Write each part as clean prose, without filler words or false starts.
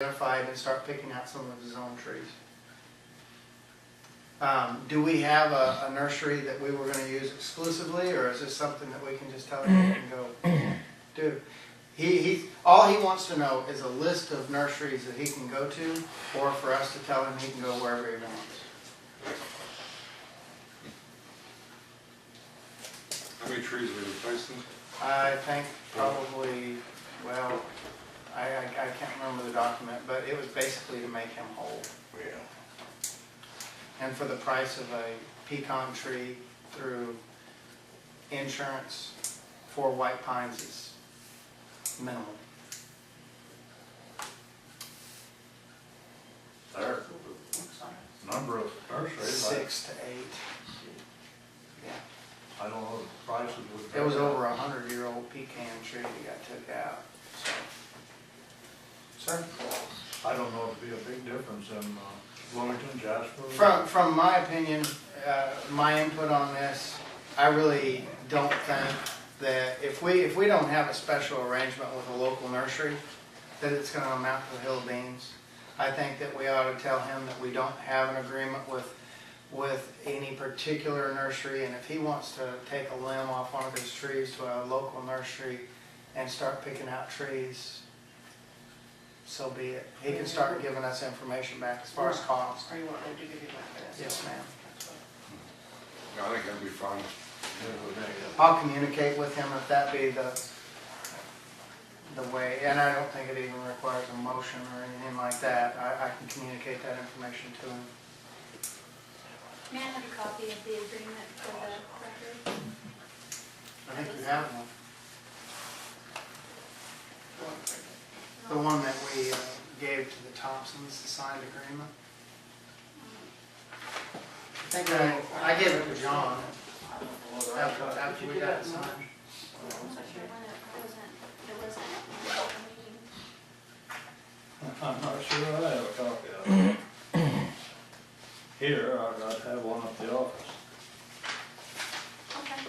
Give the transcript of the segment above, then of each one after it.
identified and start picking out some of his own trees. Do we have a nursery that we were going to use exclusively, or is this something that we can just tell him he can go do? All he wants to know is a list of nurseries that he can go to, or for us to tell him he can go wherever he wants. How many trees are we replacing? I think probably, well, I can't remember the document, but it was basically to make him whole. Yeah. And for the price of a pecan tree through insurance, 4 white pines is minimal. There, number of nurseries. 6 to 8. Yeah. I don't know the prices. It was over 100-year-old pecan tree that got took out. So, sir? I don't know if it'd be a big difference in Bloomington, Jasper. From my opinion, my input on this, I really don't think that if we don't have a special arrangement with a local nursery, that it's going to amount to a hill of beans. I think that we ought to tell him that we don't have an agreement with any particular nursery, and if he wants to take a limb off one of his trees to a local nursery and start picking out trees, so be it. He can start giving us information back as far as cost. Or you want them to give you back this? Yes, ma'am. Yeah, I think that'd be fine. I'll communicate with him if that be the way, and I don't think it even requires a motion or anything like that. I can communicate that information to him. May I have a copy of the agreement for the record? I think you have one. The one that we gave to the Thompsons, the signed agreement. I think I gave it to John after we got it signed. I'm not sure when it wasn't I'm not sure I have a copy of it. Here, I'd have one at the office. okay.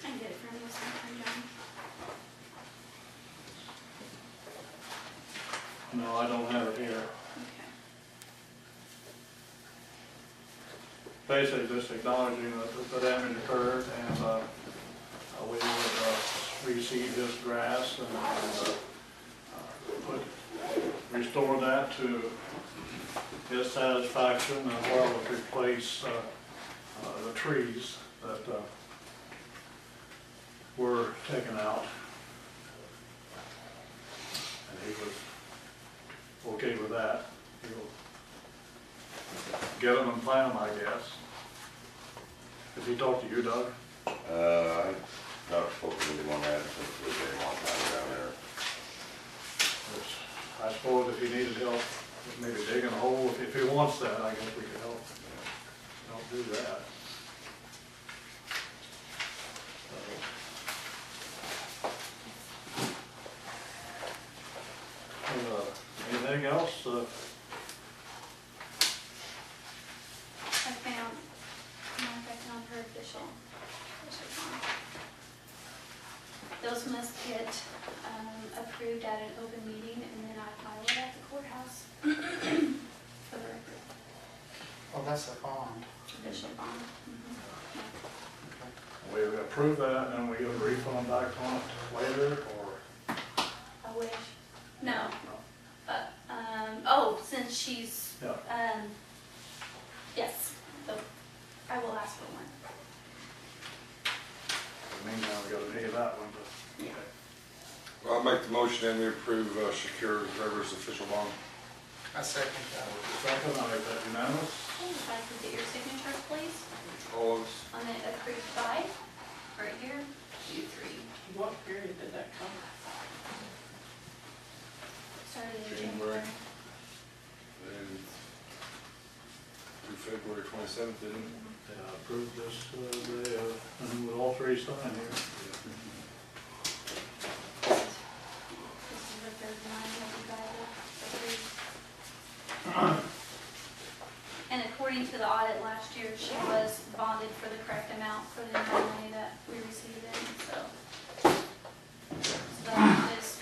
I can get it from you sometime, John. No, I don't have it here. Okay. Basically, just acknowledging that the damage occurred, and we would reseed his grass and restore that to his satisfaction, as well as replace the trees that were taken out. And he was okay with that. He'll get them and plant them, I guess. Did he talk to you, Doug? I've not spoken to anyone that since we did a long time down there. Which, I suppose if he needed help, maybe digging a hole, if he wants that, I guess we could help do that. Anything else? I found her official form. Those must get approved at an open meeting, and then I file it at the courthouse for the record. Oh, that's the bond. Official bond. We approve that and we get a refund back on it later, or? I wish. No. But, oh, since she's, Yeah. yes, so I will ask for one. In the meantime, we gotta pay that one, but. Yeah. Well, I'll make the motion and we approve Shakir Rivers' official bond. I second that. Second, I make that unanimous. If I could get your signature, please, All of us. on the approved by, right here, you three. What period did that cover? Started in January. January. And through February 27th, didn't it? Yeah, approve this, and with all three signed here. This is the third line that you guys have approved. And according to the audit last year, she was bonded for the correct amount for the amount of money that we received in, so. So that is,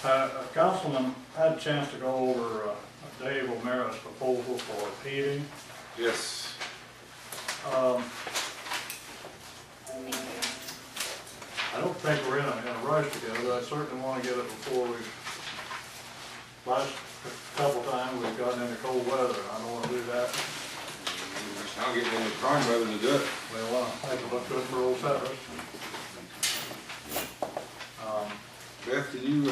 Councilman had a chance to go over Dave O'Mara's proposal for paving. Yes. Thank you. I don't think we're in a rush to get it, I certainly want to get it before last couple times we've gotten into cold weather, I don't want to do that. I'll get in the prime weather to do it. We want to make it look good for old settlers. Beth, can you,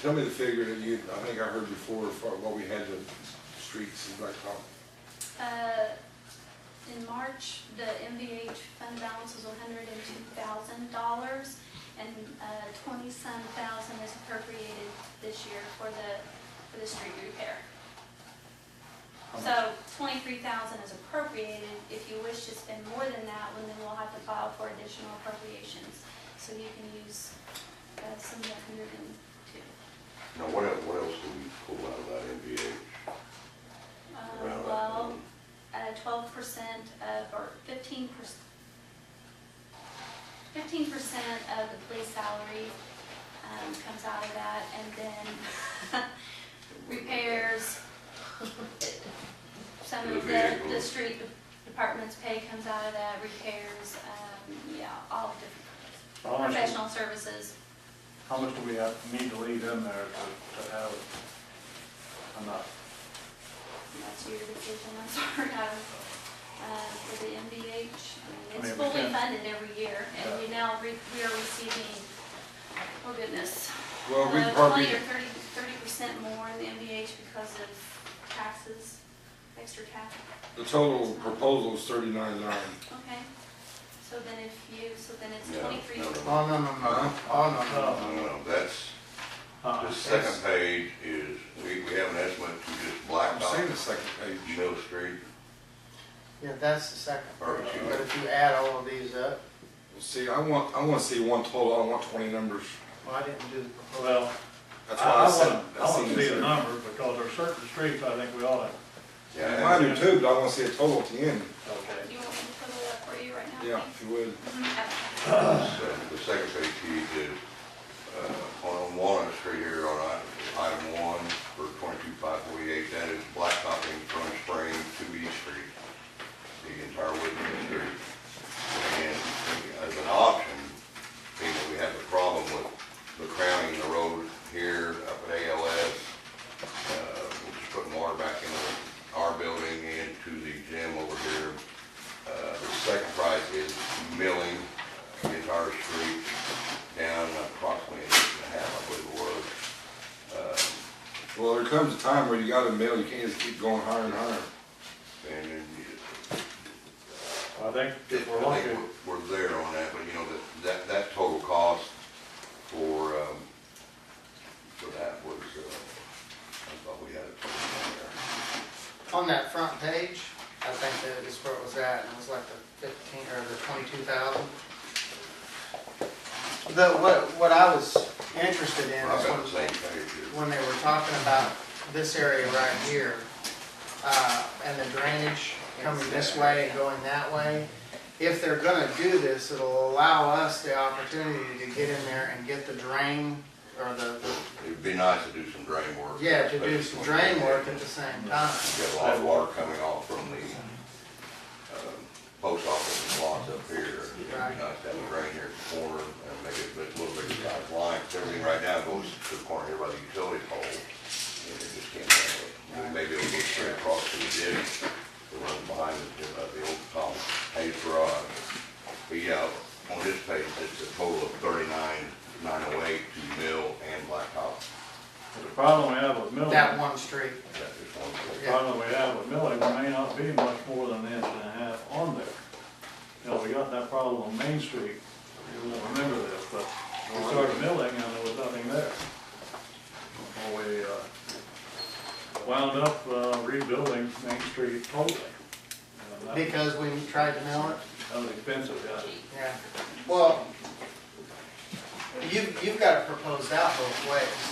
tell me the figure that you, I think I heard before, for what we had the streets in Blacktop. In March, the MVH fund balance was $102,000, and 20-some thousand is appropriated this year for the street repair. So 23,000 is appropriated. If you wish to spend more than that, well, then we'll have to file for additional appropriations. So you can use some of the 102. Now, what else do we pull out of that MVH? Around that Well, point? 12% of, or 15% of the police salary comes out of that, and then repairs, some of the street department's pay comes out of that, repairs, yeah, all different professional services. How much do we need to leave in there to have enough? That's your decision, I'm sorry, for the MVH, I it's mean, we fully can- funded every year, and we now, we are receiving, oh goodness, Well, we 20 probably, or 30% more in the MVH because of taxes, extra tax. the total proposal is 39,900. Okay, so then if you, so then it's No, 23. no, no. Oh, no, no, no, oh, no, no. No, that's, the second page is, we have an estimate to just I'm blacktop saying the second page. Mill Street. Yeah, that's the second Or page, two. but if you add all of these up, See, I want to see one total, I don't want 20 numbers. well, I didn't do the proposal. Well, That's I why I said. want to see the numbers, because there are certain streets I think we ought to. Yeah, I do too, but I want to see a total at the end. Okay. You want me to put it up for you right now? Yeah, if you would. the second page sheet is, on Walnut Street here on item 1 for 22,548, that is blacktopping from Spring to East Street, the entire width of the street. And as an option, being that we have a problem with the crowning the road here up at ALS, we're just putting water back into our building and to the gym over here. The second price is milling the entire street down approximately 1.5 inches, I believe it was. Well, there comes a time where you got to mill, you can't just keep going higher and higher. And then I think if we're I lucky, think we're there on that, but you know, that total cost for that was, I thought we had it on there. On that front page, I think that is where it was at, and it was like the 15, or the 22,000. What I was interested in I've is got the same page here. when they were talking about this area right here, and the drainage coming this way and going that way. If they're gonna do this, it'll allow us the opportunity to get in there and get the drain, or It'd be nice to do some drain work. yeah, to do some drain work at the Especially same time. You've got a lot of water coming off from the post office lots up here. It'd be Right. nice to have a drain here at the corner and make it a little bit size line. 'Cause everything right now goes to the corner here by the utility pole. And it just can't handle it. Maybe it'll go straight across to the ditch that runs behind the old Thompson Property. But yeah, on this page, it's a total of 39,908 to mill and blacktop. the problem we have with milling, That one street. That's just one. the problem we have with milling, there may not be much more than 1.5 inches on there. You know, we got that problem on Main Street, you won't remember this, but we started milling and there was nothing there. Well, we wound up rebuilding Main Street totally. And that Because we tried to mill it? was expensive, yeah. Yeah. Well, you've got it proposed out both ways.